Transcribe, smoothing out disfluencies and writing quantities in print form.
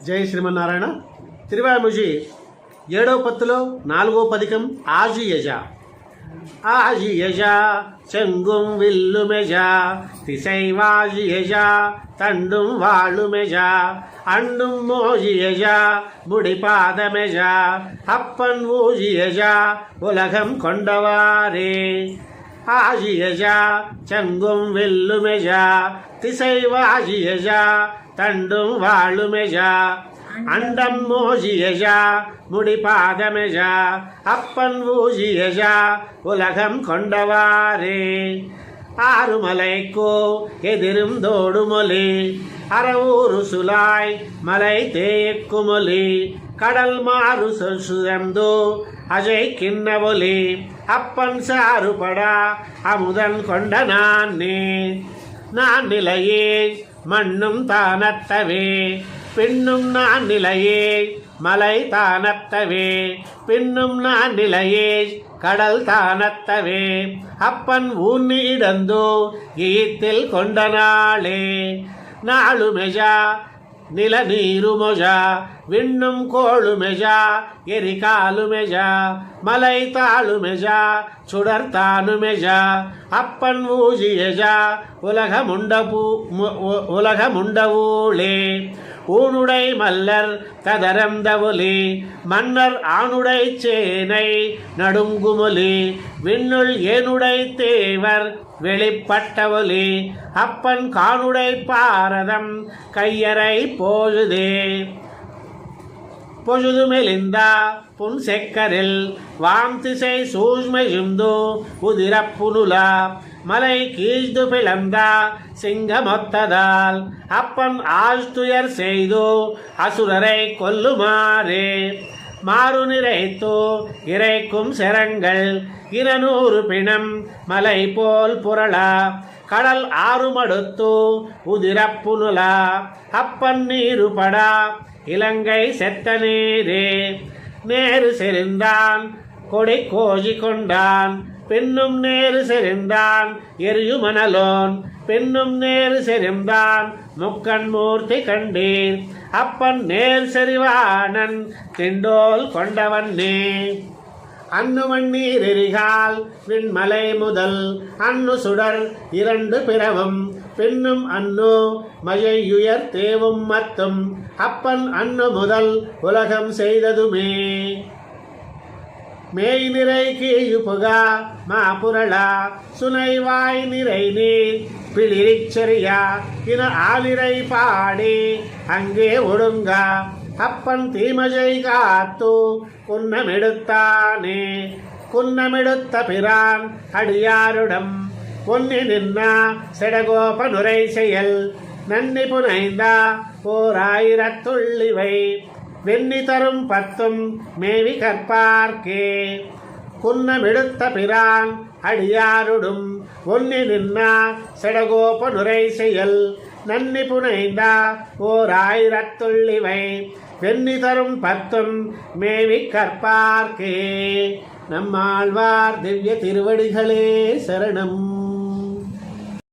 జై శ్రీమన్నారాయణ. తిరువాముజి 7వ పత్తులో 4వ పదికం ఆజియజ. ఆజియజ చెంగుం విల్లుమెజ திசைவாஜியஜ தண்டும் வாழுமெஜ அண்டும் மோஜியஜ முடிபாதமெஜ அப்பன் ஊஜியஜ உலகம் கொண்டவாரே. ஆஜியஜ செங்கும் வெல்லுமெஜ திசைவாஜியஜ தண்டும் வாழுமெஜ அண்டம் மோஜியஜ முடிபாதமெஜ அப்பன் ஊஜியஜ உலகம் கொண்டவாரே. ஆறுமலைக்கோ எதிரும் தோடுமொழி அறவூறு சுலாய் மலை தேக்குமொழி கடல் மாறு சுழந்து அஜய் கிண்ணவொலி அப்பன் சாறுபடா அமுதன் கொண்ட நான் நிலையே மண்ணும் தானத்தவே பின்னும் நான் நிலையே மலை தானத்தவே பின்னும் நான் நிலையே கடல் தானத்தவே அப்பன் ஊன்னி இடந்தோ ஈத்தில் கொண்ட நாளுமெஜா நில நீருமொஜா விண்ணும் கோளுமெஜா எரிகாலுமெஜா மலை தாளுமெஜா சுடர்தானுமெஜா அப்பன் ஊஜியஜா உலகமுண்டவூளே. ஊனுடை மல்லர் கதரந்தவொலி மன்னர் ஆணுடை சேனை நடுங்குமொலி விண்ணுள் ஏனுடை தேவர் வெளிப்பட்டவொலி அப்பன் காணுடை பாரதம் கையறை பொழுது மெலிந்தா புன் செக்கரில் வாம் திசை சூழ்மையுந்து உதிரப்புனுலா மலை கீழ்ந்து பிளந்தா சிங்கமொத்ததால் அப்பன் ஆழ்துயர் செய்தோ அசுரரை கொல்லுமாறே. மாறு நிறைத்தோ இறைக்கும் செரங்கள் 200 பிணம் மலை போல் புரளா கடல் ஆறுமடுத்தோ உதிரப்புனுலா அப்பன் நீருபடா இலங்கை செத்த நேரே. நேரு செறிந்தான் கொடி கோஜி கொண்டான் பெண்ணும் நேரு செறிந்தான் எரியுமணலோன் பெண்ணும் நேரு செறிந்தான் முக்கண் மூர்த்தி கண்டீர் அப்பன் நேர் செறிவானன் திண்டோல் கொண்டவன்னே. அன்னு மண்ணீர் எரிகால் விண்மலை முதல் அன்னு சுடர் 2 பிறவும் பின்னும் அன்னு மழையுயர் தேவும் மத்தும் அப்பன் அன்னு முதல் உலகம் செய்ததுமே. மேய் நிறை கீழுபுகா மாபுரளா சுனைவாய் நிறை நீர் பிளிரிச்சரியா இன ஆலிரை பாடி அங்கே ஒடுங்கா அப்பன் தீமஜை காத்து குன்னமெடுத்தானே. குன்னமெடுத்த பிரான் அடியாருடம் பொன்னி நின்னா செடகோபனுரை செயல் நன்னி புனைந்தா 1000 வெண்ணி தரும் 10 மேவி கற்பார்க்கே. குன்னமெடுத்த பிரான் அடியாருடும் ஒன்னி நின்னா செடகோபனுரை செயல் நன்னி புனைந்தா 1000 வெண்ணி தரும் 10 மேவி கற்பார்க்கே. நம்மாழ்வார் திவ்ய திருவடிகளே சரணம்.